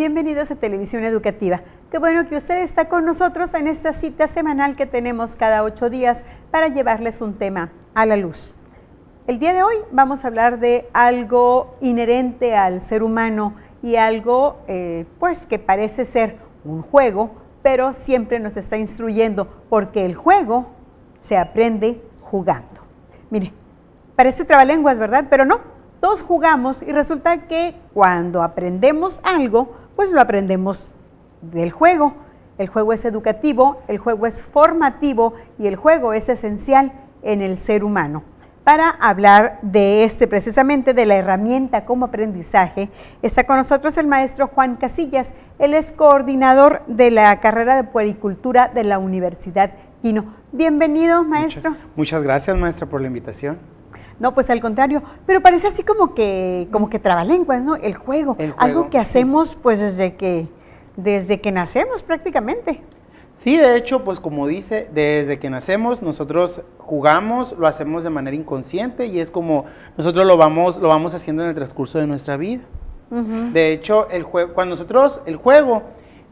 Bienvenidos a Televisión Educativa. Qué bueno que usted está con nosotros en esta cita semanal que tenemos cada 8 días para llevarles un tema a la luz. El día de hoy vamos a hablar de algo inherente al ser humano y algo pues que parece ser un juego, pero siempre nos está instruyendo porque el juego se aprende jugando. Mire, parece trabalenguas, ¿verdad? Pero no, todos jugamos y resulta que cuando aprendemos algo, pues lo aprendemos del juego. El juego es educativo, el juego es formativo y el juego es esencial en el ser humano. Para hablar de precisamente de la herramienta como aprendizaje, está con nosotros el maestro Juan Casillas. Él es coordinador de la carrera de puericultura de la Universidad Quino. Bienvenido, maestro. Muchas gracias, maestra, por la invitación. No, pues al contrario, pero parece así como que trabalenguas, ¿no? El juego, algo que hacemos pues desde que nacemos prácticamente. Sí, de hecho, pues como dice, desde que nacemos nosotros jugamos, lo hacemos de manera inconsciente y es como nosotros lo vamos haciendo en el transcurso de nuestra vida. De hecho, el juego,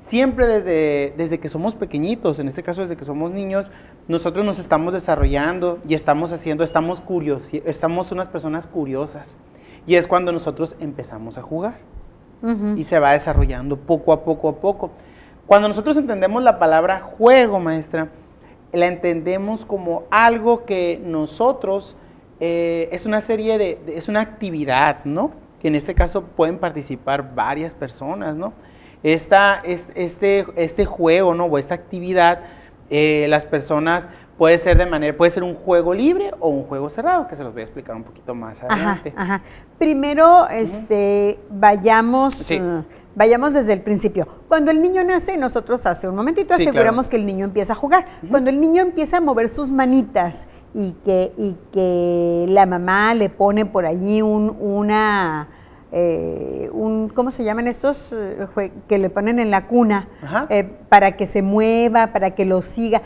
siempre desde que somos pequeñitos, en este caso desde que somos niños, nosotros nos estamos desarrollando y estamos unas personas curiosas. Y es cuando nosotros empezamos a jugar. Y se va desarrollando poco a poco. Cuando nosotros entendemos la palabra juego, maestra, la entendemos como algo que nosotros, es una actividad, ¿no? Que en este caso pueden participar varias personas, ¿no? Este juego, ¿no? O esta actividad, las personas puede ser un juego libre o un juego cerrado, que se los voy a explicar un poquito más adelante. Primero, vayamos desde el principio. Cuando el niño nace, nosotros hace un momentito aseguramos que el niño empieza a jugar. Cuando el niño empieza a mover sus manitas y que la mamá le pone por allí ¿cómo se llaman estos? Que le ponen en la cuna para que se mueva, para que lo siga.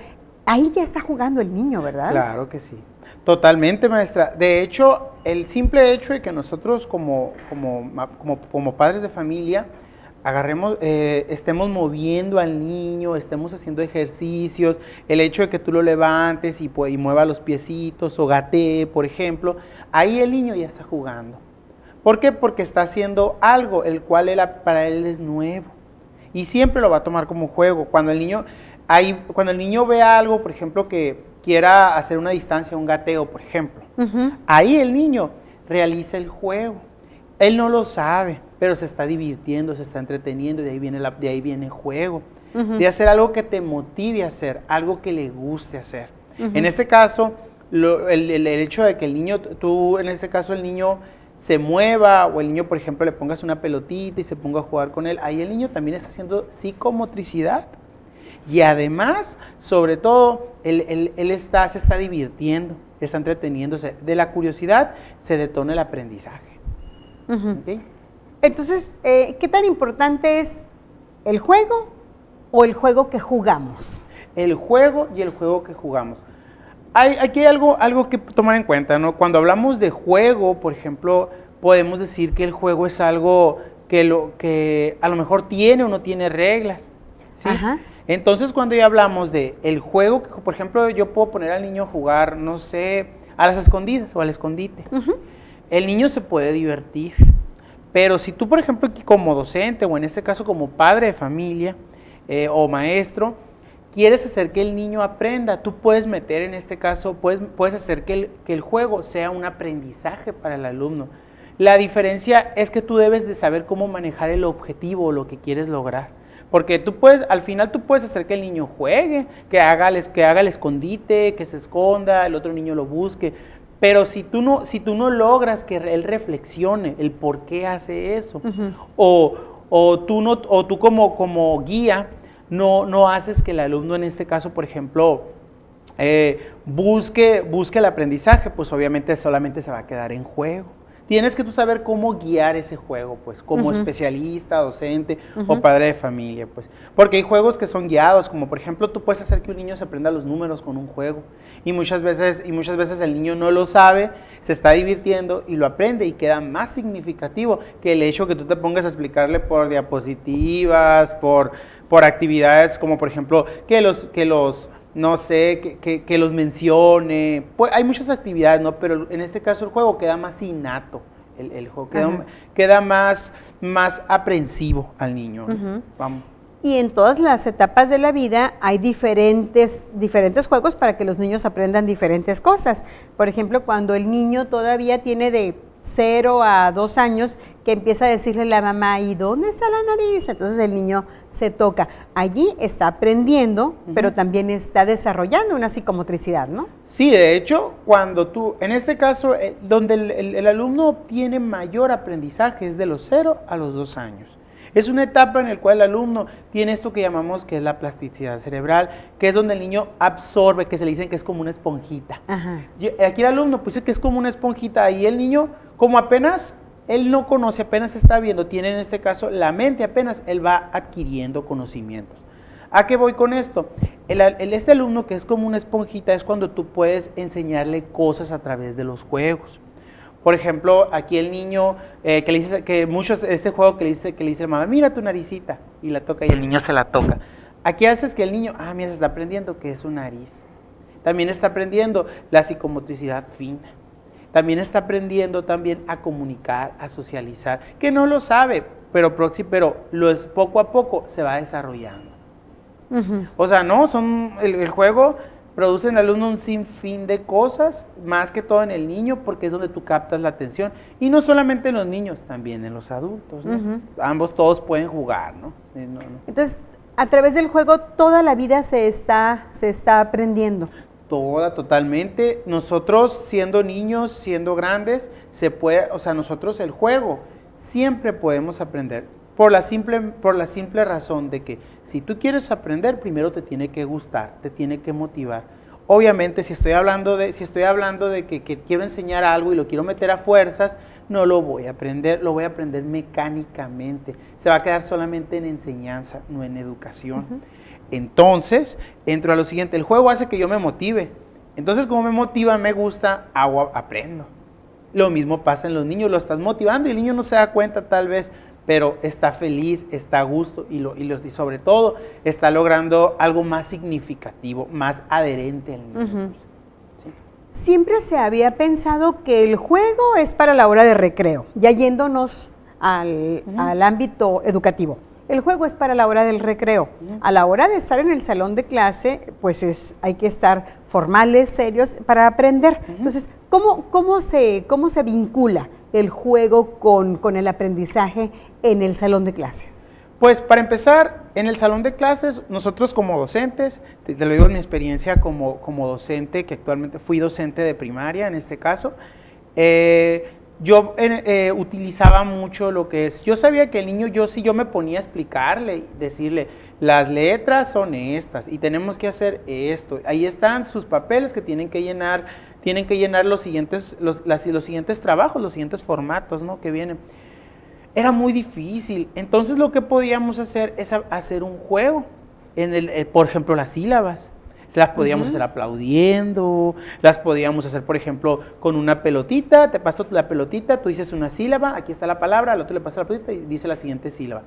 Ahí ya está jugando el niño, ¿verdad? Claro que sí. Totalmente, maestra. De hecho, el simple hecho de que nosotros como padres de familia estemos moviendo al niño, estemos haciendo ejercicios, el hecho de que tú lo levantes y mueva los piecitos o gatee, por ejemplo, ahí el niño ya está jugando. ¿Por qué? Porque está haciendo algo el cual para él es nuevo y siempre lo va a tomar como juego. Cuando el niño ve algo, por ejemplo, que quiera hacer una distancia, un gateo, por ejemplo, ahí el niño realiza el juego. Él no lo sabe, pero se está divirtiendo, se está entreteniendo, y de ahí viene el juego. De hacer algo que te motive a hacer, algo que le guste hacer. En este caso, el hecho de que el niño se mueva, o el niño, por ejemplo, le pongas una pelotita y se ponga a jugar con él, ahí el niño también está haciendo psicomotricidad. Y además, sobre todo, él se está divirtiendo, está entreteniéndose. De la curiosidad se detona el aprendizaje. ¿Okay? Entonces, ¿qué tan importante es el juego o el juego que jugamos? El juego y el juego que jugamos. Aquí hay algo que tomar en cuenta, ¿no? Cuando hablamos de juego, por ejemplo, podemos decir que el juego es algo que a lo mejor tiene o no tiene reglas, ¿sí? Entonces, cuando ya hablamos de el juego, por ejemplo, yo puedo poner al niño a jugar, no sé, a las escondidas o al escondite. El niño se puede divertir, pero si tú, por ejemplo, como docente o en este caso como padre de familia o maestro, quieres hacer que el niño aprenda, tú puedes meter en este caso, puedes hacer que el juego sea un aprendizaje para el alumno. La diferencia es que tú debes de saber cómo manejar el objetivo o lo que quieres lograr. Porque al final tú puedes hacer que el niño juegue, que haga el escondite, que se esconda, el otro niño lo busque. Pero si tú no logras que él reflexione el por qué hace eso, o tú como guía no haces que el alumno en este caso, por ejemplo, busque el aprendizaje, pues obviamente solamente se va a quedar en juego. tienes que tú saber cómo guiar ese juego, pues, como especialista, docente o padre de familia, pues. Porque hay juegos que son guiados, como por ejemplo, tú puedes hacer que un niño se aprenda los números con un juego. Y muchas veces el niño no lo sabe, se está divirtiendo y lo aprende y queda más significativo que el hecho que tú te pongas a explicarle por diapositivas, por actividades como por ejemplo, que los mencione. Pues hay muchas actividades, ¿no? Pero en este caso el juego queda más innato, el juego queda más aprensivo al niño, ¿no? Vamos. Y en todas las etapas de la vida hay diferentes juegos para que los niños aprendan diferentes cosas. Por ejemplo, cuando el niño todavía tiene de 0 a 2 años, que empieza a decirle a la mamá, ¿y dónde está la nariz? Entonces el niño se toca. Allí está aprendiendo, pero también está desarrollando una psicomotricidad, ¿no? Sí, de hecho, cuando tú, en este caso, donde el alumno obtiene mayor aprendizaje es de los 0 a los 2 años. Es una etapa en la cual el alumno tiene esto que llamamos que es la plasticidad cerebral, que es donde el niño absorbe, que se le dicen que es como una esponjita. Aquí el alumno pues dice que es como una esponjita, y el niño, como apenas él no conoce, apenas está viendo, tiene en este caso la mente apenas, él va adquiriendo conocimientos. ¿A qué voy con esto? Este alumno que es como una esponjita es cuando tú puedes enseñarle cosas a través de los juegos. Por ejemplo, aquí el niño, que le dice, que muchos, este juego que le dice a mamá, mira tu naricita, y la toca y el niño se la toca. Aquí haces que el niño, mira, se está aprendiendo que es su nariz. También está aprendiendo la psicomotricidad fina. También está aprendiendo también a comunicar, a socializar, que no lo sabe, pero poco a poco se va desarrollando. O sea, no, el juego produce en el alumno un sinfín de cosas, más que todo en el niño, porque es donde tú captas la atención. Y no solamente en los niños, también en los adultos, ¿no? Todos pueden jugar, ¿no? Entonces, a través del juego toda la vida se está aprendiendo. Totalmente. Nosotros, siendo niños, siendo grandes, nosotros el juego siempre podemos aprender. Por la simple razón de que si tú quieres aprender, primero te tiene que gustar, te tiene que motivar. Obviamente, si estoy hablando de que quiero enseñar algo y lo quiero meter a fuerzas, no lo voy a aprender, lo voy a aprender mecánicamente. Se va a quedar solamente en enseñanza, no en educación. Entonces, entro a lo siguiente, el juego hace que yo me motive. Entonces, como me motiva, me gusta, aprendo. Lo mismo pasa en los niños, lo estás motivando y el niño no se da cuenta tal vez, pero está feliz, está a gusto y sobre todo está logrando algo más significativo, más adherente al niño. ¿Sí? Siempre se había pensado que el juego es para la hora de recreo, ya yéndonos al ámbito educativo. El juego es para la hora del recreo. A la hora de estar en el salón de clase, pues hay que estar formales, serios, para aprender. Entonces, ¿cómo se vincula el juego con el aprendizaje en el salón de clase? Pues para empezar, en el salón de clases, nosotros como docentes, te lo digo en mi experiencia como docente, que actualmente fui docente de primaria en este caso, yo utilizaba mucho lo que es, yo sabía que el niño, si yo me ponía a explicarle, decirle, las letras son estas y tenemos que hacer esto, ahí están sus papeles que tienen que llenar los siguientes trabajos, los siguientes formatos, ¿no?, que vienen. Era muy difícil, entonces lo que podíamos hacer es hacer un juego, por ejemplo, las sílabas. Las podíamos hacer aplaudiendo, las podíamos hacer, por ejemplo, con una pelotita, te paso la pelotita, tú dices una sílaba, aquí está la palabra, al otro le pasas la pelotita y dice la siguiente sílaba.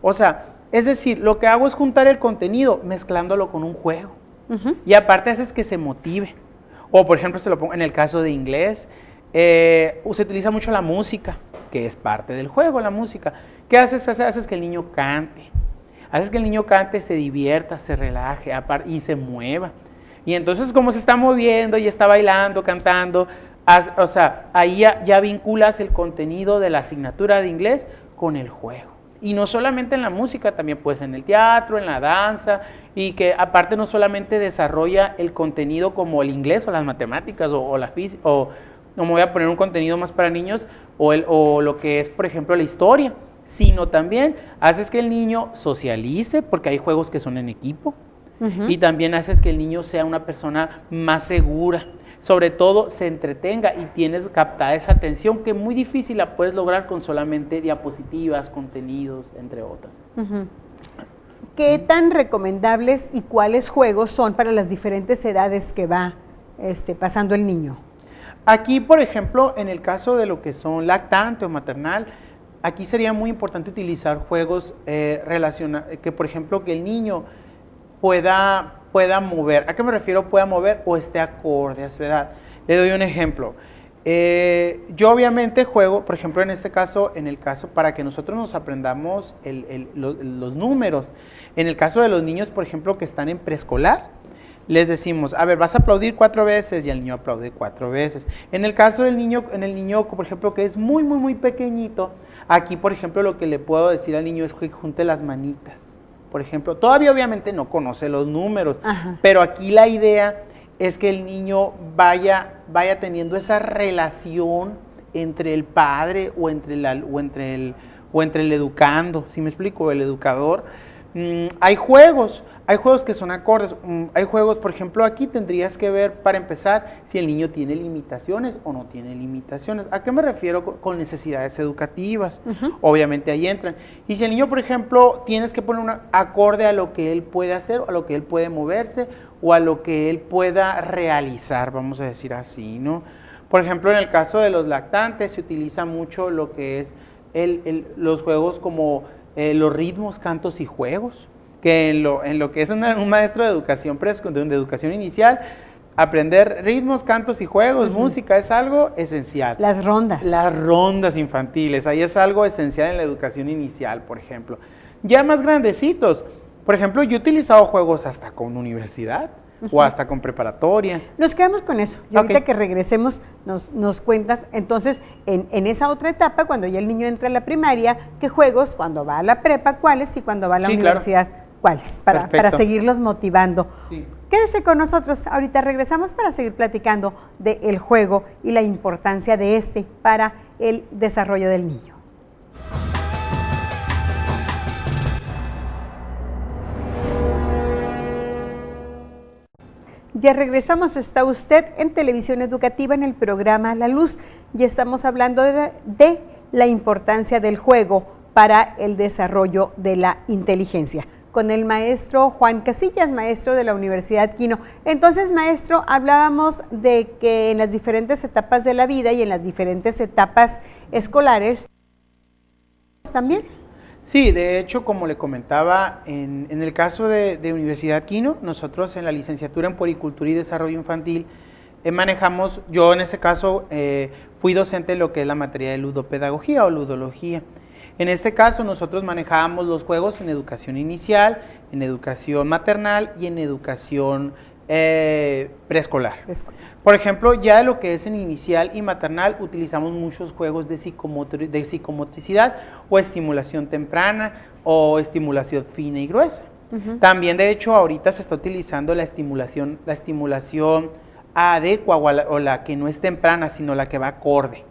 O sea, es decir, lo que hago es juntar el contenido mezclándolo con un juego. Y aparte haces que se motive. O, por ejemplo, se lo pongo en el caso de inglés, se utiliza mucho la música, que es parte del juego, la música. ¿Qué haces? Haces que el niño cante. Haces que el niño cante, se divierta, se relaje y se mueva. Y entonces, como se está moviendo y está bailando, cantando, ahí ya vinculas el contenido de la asignatura de inglés con el juego. Y no solamente en la música, también pues en el teatro, en la danza, y que aparte no solamente desarrolla el contenido como el inglés o las matemáticas o la física, o no me voy a poner un contenido más para niños, o lo que es, por ejemplo, la historia, sino también haces que el niño socialice, porque hay juegos que son en equipo, y también haces que el niño sea una persona más segura, sobre todo se entretenga y tienes captada esa atención que muy difícil la puedes lograr con solamente diapositivas, contenidos, entre otras. ¿Qué tan recomendables y cuáles juegos son para las diferentes edades que va pasando el niño? Aquí, por ejemplo, en el caso de lo que son lactante o maternal, aquí sería muy importante utilizar juegos que, por ejemplo, que el niño pueda mover. ¿A qué me refiero? Pueda mover o esté acorde a su edad. Le doy un ejemplo. Yo obviamente juego, por ejemplo, en el caso para que nosotros nos aprendamos los números. En el caso de los niños, por ejemplo, que están en preescolar, les decimos, a ver, vas a aplaudir 4 veces y el niño aplaude 4 veces. En el caso del niño, por ejemplo, que es muy, muy, muy pequeñito, aquí, por ejemplo, lo que le puedo decir al niño es que junte las manitas. Por ejemplo, todavía obviamente no conoce los números, pero aquí la idea es que el niño vaya teniendo esa relación entre el padre o entre el educando, ¿sí me explico? El educador. Hay juegos que son acordes. Hay juegos, por ejemplo, aquí tendrías que ver, para empezar, si el niño tiene limitaciones o no tiene limitaciones. ¿A qué me refiero con necesidades educativas? Obviamente ahí entran. Y si el niño, por ejemplo, tienes que poner un acorde a lo que él puede hacer, a lo que él puede moverse, o a lo que él pueda realizar, vamos a decir así, ¿no? Por ejemplo, en el caso de los lactantes se utiliza mucho lo que es los juegos como los ritmos, cantos y juegos, que en lo que es un maestro de educación inicial, aprender ritmos, cantos y juegos, música es algo esencial. Las rondas. Las rondas infantiles, ahí es algo esencial en la educación inicial, por ejemplo. Ya más grandecitos, por ejemplo, yo he utilizado juegos hasta con universidad o hasta con preparatoria. Nos quedamos con eso. Y ahorita que regresemos nos cuentas, entonces, en esa otra etapa, cuando ya el niño entra a la primaria, ¿qué juegos? Cuando va a la prepa, ¿cuáles? Y cuando va a la universidad, ¿cuáles? Para seguirlos motivando. Sí. Quédese con nosotros. Ahorita regresamos para seguir platicando del juego y la importancia de para el desarrollo del niño. Ya regresamos, está usted en Televisión Educativa en el programa La Luz y estamos hablando de la importancia del juego para el desarrollo de la inteligencia con el maestro Juan Casillas, maestro de la Universidad Quino. Entonces, maestro, hablábamos de que en las diferentes etapas de la vida y en las diferentes etapas escolares también. Sí, de hecho, como le comentaba, en el caso de Universidad Quino, nosotros en la licenciatura en Puericultura y Desarrollo Infantil manejamos, yo en este caso fui docente de lo que es la materia de ludopedagogía o ludología. En este caso nosotros manejábamos los juegos en educación inicial, en educación maternal y en educación preescolar. Por ejemplo, ya lo que es en inicial y maternal utilizamos muchos juegos de psicomotricidad o estimulación temprana o estimulación fina y gruesa. También, de hecho, ahorita se está utilizando la estimulación adecua o la que no es temprana, sino la que va acorde.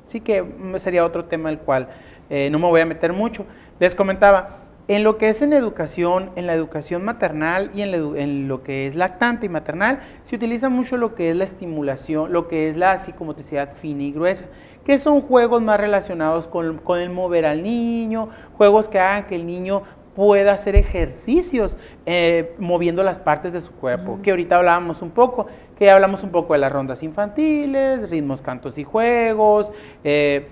Así que sería otro tema el cual no me voy a meter mucho. Les comentaba, en lo que es en la educación maternal y en lo que es lactante y maternal, se utiliza mucho lo que es la estimulación, lo que es la psicomotricidad fina y gruesa, que son juegos más relacionados con el mover al niño, juegos que hagan que el niño pueda hacer ejercicios moviendo las partes de su cuerpo, que ahorita hablamos un poco de las rondas infantiles, ritmos, cantos y juegos,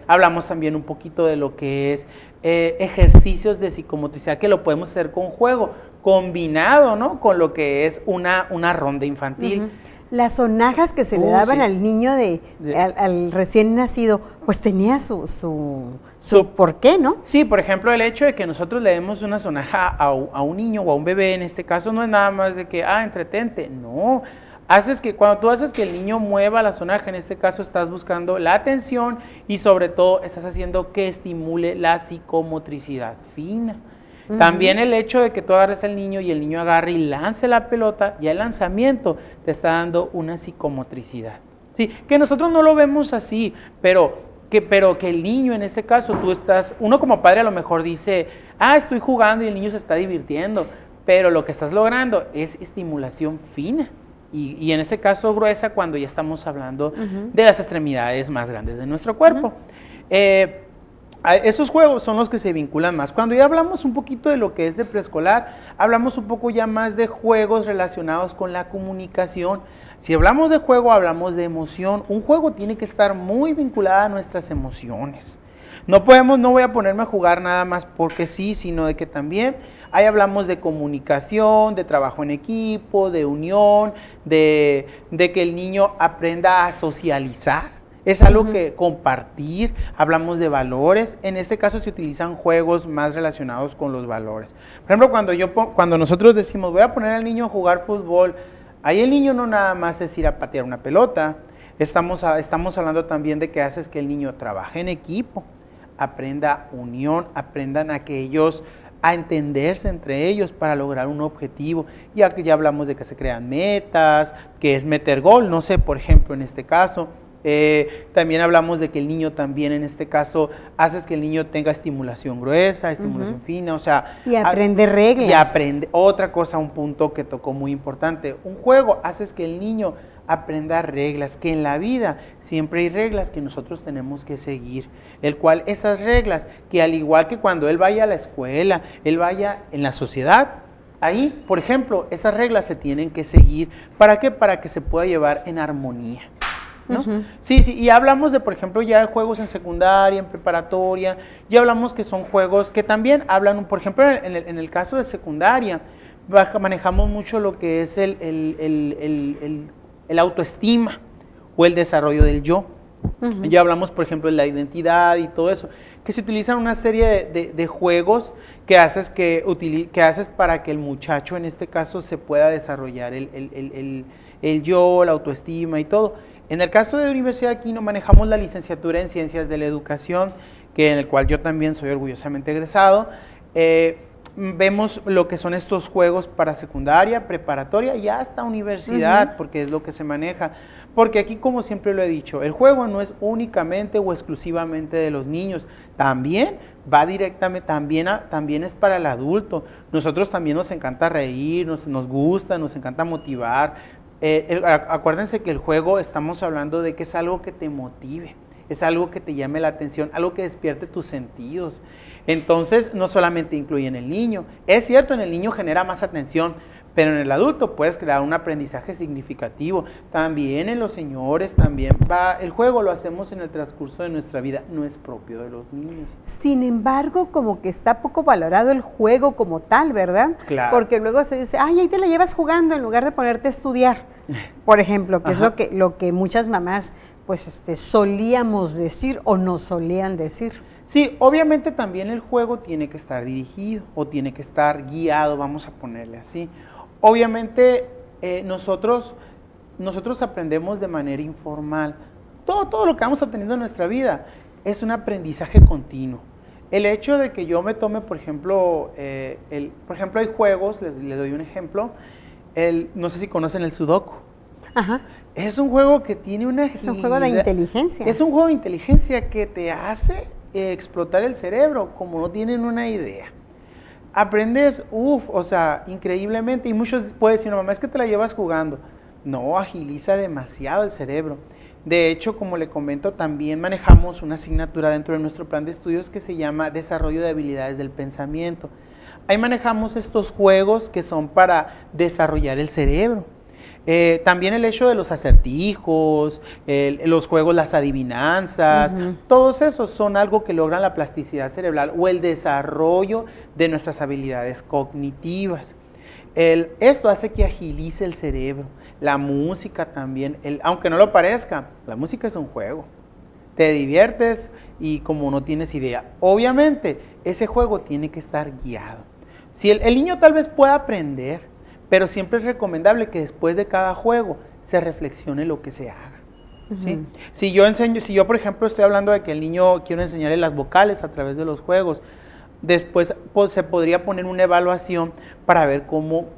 hablamos también un poquito de lo que es ejercicios de psicomotricidad que lo podemos hacer con juego, combinado, ¿no?, con lo que es una ronda infantil. Las sonajas que se le daban al niño al recién nacido, pues tenía su por qué, ¿no? Sí, por ejemplo, el hecho de que nosotros le demos una sonaja a un niño o a un bebé, en este caso, no es nada más de que, entretente, no. Cuando tú haces que el niño mueva la sonaja, en este caso estás buscando la atención y sobre todo estás haciendo que estimule la psicomotricidad fina. También el hecho de que tú agarres al niño y el niño agarre y lance la pelota, ya el lanzamiento te está dando una psicomotricidad. Sí, que nosotros no lo vemos así, pero que el niño, en este caso, uno como padre a lo mejor dice, estoy jugando y el niño se está divirtiendo, pero lo que estás logrando es estimulación fina. y en este caso gruesa cuando ya estamos hablando de las extremidades más grandes de nuestro cuerpo. Esos juegos son los que se vinculan más. Cuando ya hablamos un poquito de lo que es de preescolar, hablamos un poco ya más de juegos relacionados con la comunicación. Si hablamos de juego, hablamos de emoción. Un juego tiene que estar muy vinculado a nuestras emociones. No voy a ponerme a jugar nada más porque sí, sino de que también ahí hablamos de comunicación, de trabajo en equipo, de unión, de que el niño aprenda a socializar. Es algo que compartir, hablamos de valores. En este caso se utilizan juegos más relacionados con los valores. Por ejemplo, cuando nosotros decimos voy a poner al niño a jugar fútbol, ahí el niño no nada más es ir a patear una pelota. Estamos hablando también de que haces que el niño trabaje en equipo, aprenda unión, aprendan a entenderse entre ellos para lograr un objetivo. Ya hablamos de que se crean metas, que es meter gol, no sé, por ejemplo, en este caso. También hablamos de que el niño también en este caso haces que el niño tenga estimulación gruesa, estimulación fina, o sea... Y aprende reglas. Y aprende, otra cosa, un punto que tocó muy importante, un juego haces que el niño aprenda reglas, que en la vida siempre hay reglas que nosotros tenemos que seguir, el cual esas reglas, que al igual que cuando él vaya a la escuela, él vaya en la sociedad, ahí, por ejemplo, esas reglas se tienen que seguir, ¿para qué? Para que se pueda llevar en armonía. ¿No? Sí, y hablamos de, por ejemplo, ya de juegos en secundaria, en preparatoria, ya hablamos que son juegos que también hablan, por ejemplo, en el caso de secundaria, manejamos mucho lo que es el autoestima o el desarrollo del yo. Ya hablamos, por ejemplo, de la identidad y todo eso, que se utilizan una serie de juegos que haces para que el muchacho, en este caso, se pueda desarrollar el yo, la autoestima y todo. En el caso de la Universidad de Aquino manejamos la licenciatura en Ciencias de la Educación, en el cual yo también soy orgullosamente egresado. Vemos lo que son estos juegos para secundaria, preparatoria y hasta universidad, porque es lo que se maneja. Porque aquí, como siempre lo he dicho, el juego no es únicamente o exclusivamente de los niños, también va directamente, también es para el adulto. Nosotros también nos encanta reír, nos gusta, nos encanta motivar. Acuérdense que el juego, estamos hablando de que es algo que te motive, es algo que te llame la atención, algo que despierte tus sentidos. Entonces, no solamente incluye en el niño. Es cierto, en el niño genera más atención, pero en el adulto puedes crear un aprendizaje significativo. También en los señores, el juego lo hacemos en el transcurso de nuestra vida, no es propio de los niños. Sin embargo, como que está poco valorado el juego como tal, ¿verdad? Claro. Porque luego se dice, ay, ahí te la llevas jugando en lugar de ponerte a estudiar, por ejemplo, que es lo que muchas mamás pues solíamos decir o nos solían decir. Sí, obviamente también el juego tiene que estar dirigido o tiene que estar guiado, vamos a ponerle así. Obviamente nosotros aprendemos de manera informal. Todo lo que vamos aprendiendo en nuestra vida es un aprendizaje continuo. El hecho de que yo me tome, por ejemplo, hay juegos, les doy un ejemplo, no sé si conocen el Sudoku. Ajá. Es un juego que tiene una agilidad. Es un juego de inteligencia. Es un juego de inteligencia que te hace explotar el cerebro como no tienen una idea. Aprendes, increíblemente, y muchos pueden decir, no, mamá, es que te la llevas jugando. No, agiliza demasiado el cerebro. De hecho, como le comento, también manejamos una asignatura dentro de nuestro plan de estudios que se llama Desarrollo de Habilidades del Pensamiento. Ahí manejamos estos juegos que son para desarrollar el cerebro. También el hecho de los acertijos, los juegos, las adivinanzas, todos esos son algo que logran la plasticidad cerebral o el desarrollo de nuestras habilidades cognitivas. Esto hace que agilice el cerebro. La música también, aunque no lo parezca, la música es un juego. Te diviertes y como no tienes idea. Obviamente, ese juego tiene que estar guiado. Si el niño tal vez pueda aprender, pero siempre es recomendable que después de cada juego se reflexione lo que se haga. ¿Sí? Si yo, por ejemplo, estoy hablando de que el niño quiero enseñarle las vocales a través de los juegos, después se podría poner una evaluación para ver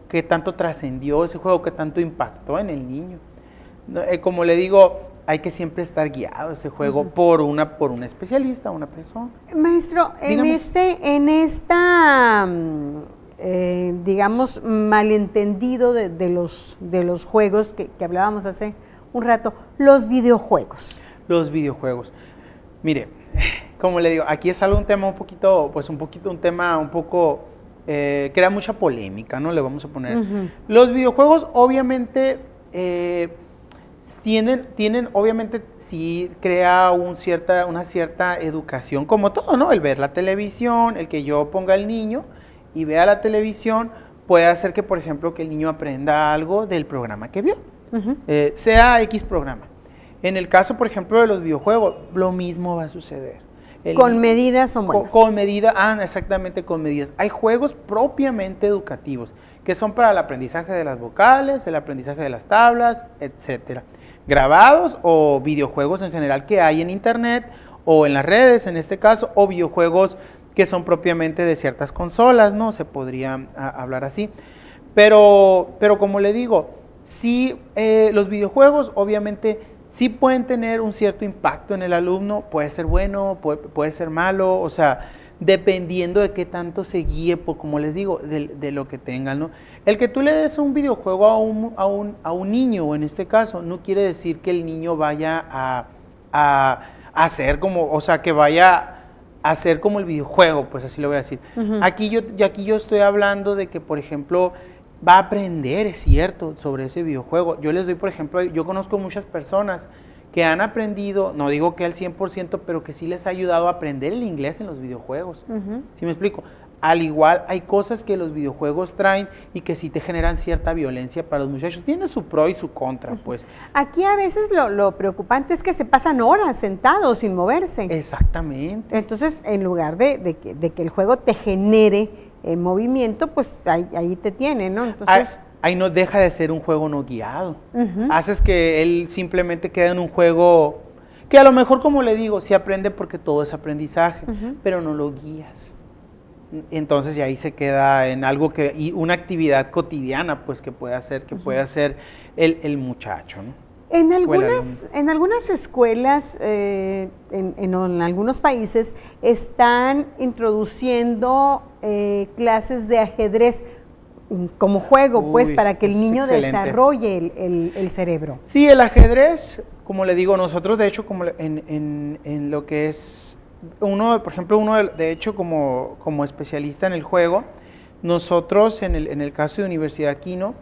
qué tanto trascendió ese juego, qué tanto impactó en el niño. Como le digo, hay que siempre estar guiado ese juego por un especialista, una persona. Maestro, digamos, malentendido de los juegos que hablábamos hace un rato, los videojuegos. Los videojuegos. Mire, como le digo, aquí es algo un tema un poco crea mucha polémica, ¿no? Le vamos a poner. Los videojuegos, obviamente, obviamente, sí crea una cierta educación, como todo, ¿no? El ver la televisión, el que yo ponga al niño y vea la televisión, puede hacer que, por ejemplo, que el niño aprenda algo del programa que vio, sea X programa. En el caso, por ejemplo, de los videojuegos, lo mismo va a suceder. ¿Con medidas son buenas? Con medidas, exactamente, con medidas. Hay juegos propiamente educativos, que son para el aprendizaje de las vocales, el aprendizaje de las tablas, etcétera. Grabados o videojuegos en general que hay en internet o en las redes, en este caso, o videojuegos que son propiamente de ciertas consolas, ¿no? Se podría hablar así. Pero como le digo, sí, los videojuegos obviamente sí pueden tener un cierto impacto en el alumno, puede ser bueno, puede ser malo, o sea, dependiendo de qué tanto se guíe, por, como les digo, de lo que tengan, ¿no? El que tú le des un videojuego a un niño, o en este caso, no quiere decir que el niño vaya a hacer como, o sea, que vaya a hacer como el videojuego, pues así lo voy a decir. Aquí yo estoy hablando de que, por ejemplo, va a aprender, es cierto, sobre ese videojuego. Yo les doy, por ejemplo, yo conozco muchas personas que han aprendido, no digo que al 100%, pero que sí les ha ayudado a aprender el inglés en los videojuegos. ¿Sí me explico? Al igual hay cosas que los videojuegos traen y que sí te generan cierta violencia para los muchachos. Tiene su pro y su contra, pues. Aquí a veces lo preocupante es que se pasan horas sentados sin moverse. Exactamente. Entonces, en lugar de que el juego te genere movimiento, pues ahí te tiene, ¿no? Entonces, ahí no deja de ser un juego no guiado. Haces que él simplemente quede en un juego que a lo mejor, como le digo, sí aprende porque todo es aprendizaje, pero no lo guías. Entonces, y ahí se queda en algo y una actividad cotidiana, pues, que puede hacer el muchacho, ¿no? En algunas escuelas, en algunos países, están introduciendo clases de ajedrez como juego, pues, para que el niño desarrolle el cerebro. Sí, el ajedrez, como le digo, nosotros, de hecho, como en lo que es por ejemplo, de hecho, como especialista en el juego, nosotros, en el caso de Universidad Kino,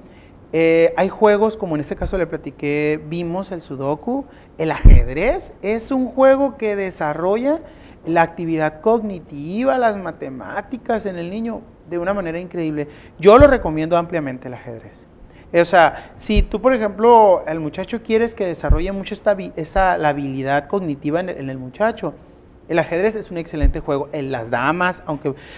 hay juegos, como en este caso le platiqué, vimos el Sudoku, el ajedrez es un juego que desarrolla la actividad cognitiva, las matemáticas en el niño de una manera increíble. Yo lo recomiendo ampliamente, el ajedrez. O sea, si tú, por ejemplo, el muchacho quieres que desarrolle mucho la habilidad cognitiva en el muchacho, el ajedrez es un excelente juego, las damas,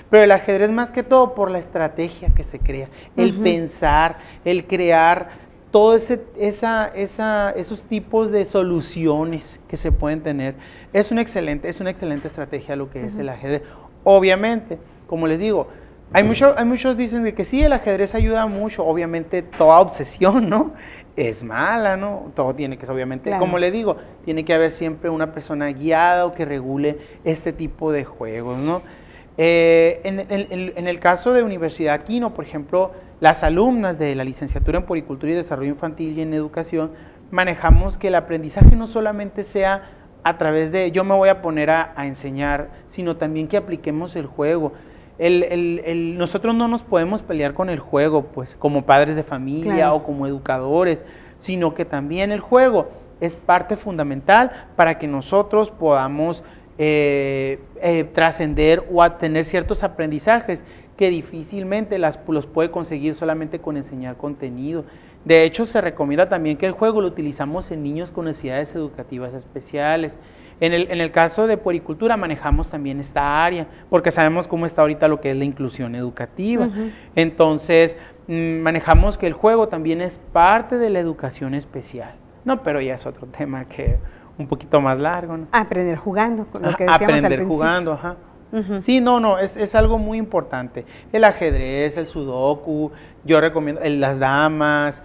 pero el ajedrez más que todo por la estrategia que se crea, el pensar, el crear todos esos tipos de soluciones que se pueden tener. Es una excelente estrategia lo que es el ajedrez. Obviamente, como les digo, hay muchos dicen de que sí, el ajedrez ayuda mucho, obviamente toda obsesión, ¿no? Es mala, ¿no? Todo tiene que ser, obviamente, claro. Como le digo, tiene que haber siempre una persona guiada o que regule este tipo de juegos, ¿no? En el caso de Universidad Kino, por ejemplo, las alumnas de la licenciatura en Puericultura y Desarrollo Infantil y en Educación, manejamos que el aprendizaje no solamente sea a través de yo me voy a poner a enseñar, sino también que apliquemos el juego. Nosotros no nos podemos pelear con el juego, pues, como padres de familia, claro, o como educadores, sino que también el juego es parte fundamental para que nosotros podamos trascender o tener ciertos aprendizajes que difícilmente los puede conseguir solamente con enseñar contenido. De hecho, se recomienda también que el juego lo utilizamos en niños con necesidades educativas especiales. En el caso de puericultura manejamos también esta área, porque sabemos cómo está ahorita lo que es la inclusión educativa. Entonces, manejamos que el juego también es parte de la educación especial. No, pero ya es otro tema que un poquito más largo, ¿no? Aprender jugando, con lo que decíamos al principio. Jugando, ajá. Sí, no, es algo muy importante. El ajedrez, el sudoku, yo recomiendo, las damas,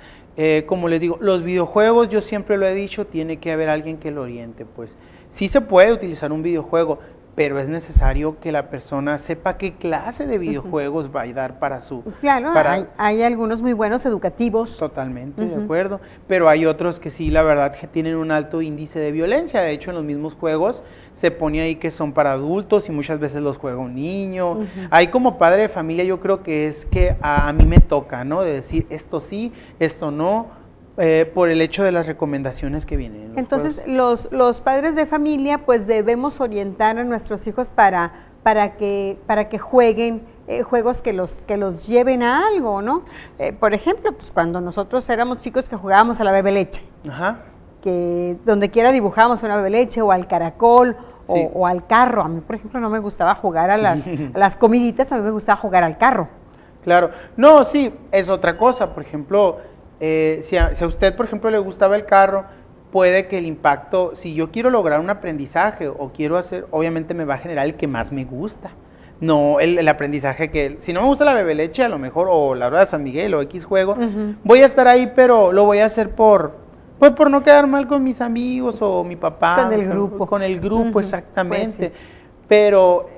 como les digo, los videojuegos, yo siempre lo he dicho, tiene que haber alguien que lo oriente, pues. Sí se puede utilizar un videojuego, pero es necesario que la persona sepa qué clase de videojuegos va a dar para su... Claro, hay algunos muy buenos educativos. Totalmente, de acuerdo, pero hay otros que sí, la verdad, que tienen un alto índice de violencia. De hecho, en los mismos juegos se pone ahí que son para adultos y muchas veces los juega un niño. Ahí como padre de familia yo creo que es que a mí me toca, ¿no? De decir esto sí, esto no, por el hecho de las recomendaciones que vienen. Entonces, los padres de familia, pues debemos orientar a nuestros hijos para que jueguen juegos que los lleven a algo, ¿no? Por ejemplo, pues cuando nosotros éramos chicos que jugábamos a la bebe leche, que donde quiera dibujábamos una bebe leche o al caracol o al carro. A mí, por ejemplo, no me gustaba jugar a las comiditas, a mí me gustaba jugar al carro. Claro, no, sí, es otra cosa. Por ejemplo, si a usted, por ejemplo, le gustaba el carro, puede que el impacto, si yo quiero lograr un aprendizaje o quiero hacer, obviamente me va a generar el que más me gusta. No el aprendizaje que, si no me gusta la bebe leche a lo mejor, o la hora de San Miguel o X juego, voy a estar ahí, pero lo voy a hacer por no quedar mal con mis amigos o mi papá. Con el grupo. Con el grupo, exactamente. Pues sí. Pero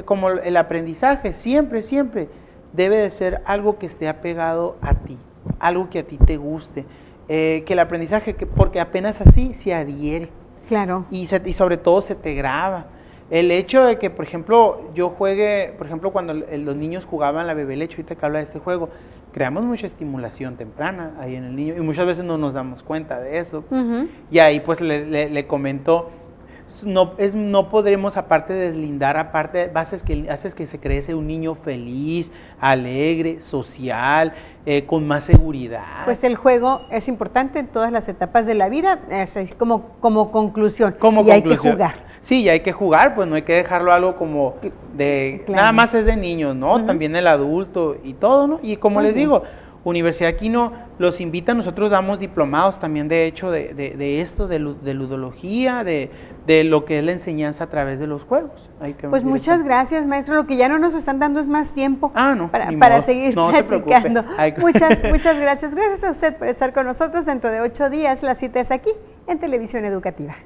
como el aprendizaje siempre debe de ser algo que esté apegado a ti, algo que a ti te guste, que el aprendizaje, porque apenas así se adhiere. Claro. Y sobre todo se te graba. El hecho de que, por ejemplo, yo juegue, por ejemplo, cuando los niños jugaban la bebe leche, ahorita que habla de este juego, creamos mucha estimulación temprana ahí en el niño y muchas veces no nos damos cuenta de eso. Y ahí pues le comentó, no podremos aparte deslindar, haces que se crece un niño feliz, alegre, social, con más seguridad. Pues el juego es importante en todas las etapas de la vida, es como conclusión. Hay que jugar. Sí, y hay que jugar, pues no hay que dejarlo algo como de, claro, nada más es de niños, ¿no? También el adulto y todo, ¿no? Y como les digo, Universidad Quino los invita, nosotros damos diplomados también, de hecho, de esto, de ludología, de lo que es la enseñanza a través de los juegos. Pues muchas gracias, maestro. Lo que ya no nos están dando es más tiempo para seguir platicando. Muchas gracias. Gracias a usted por estar con nosotros. Dentro de 8 días la cita es aquí, en Televisión Educativa.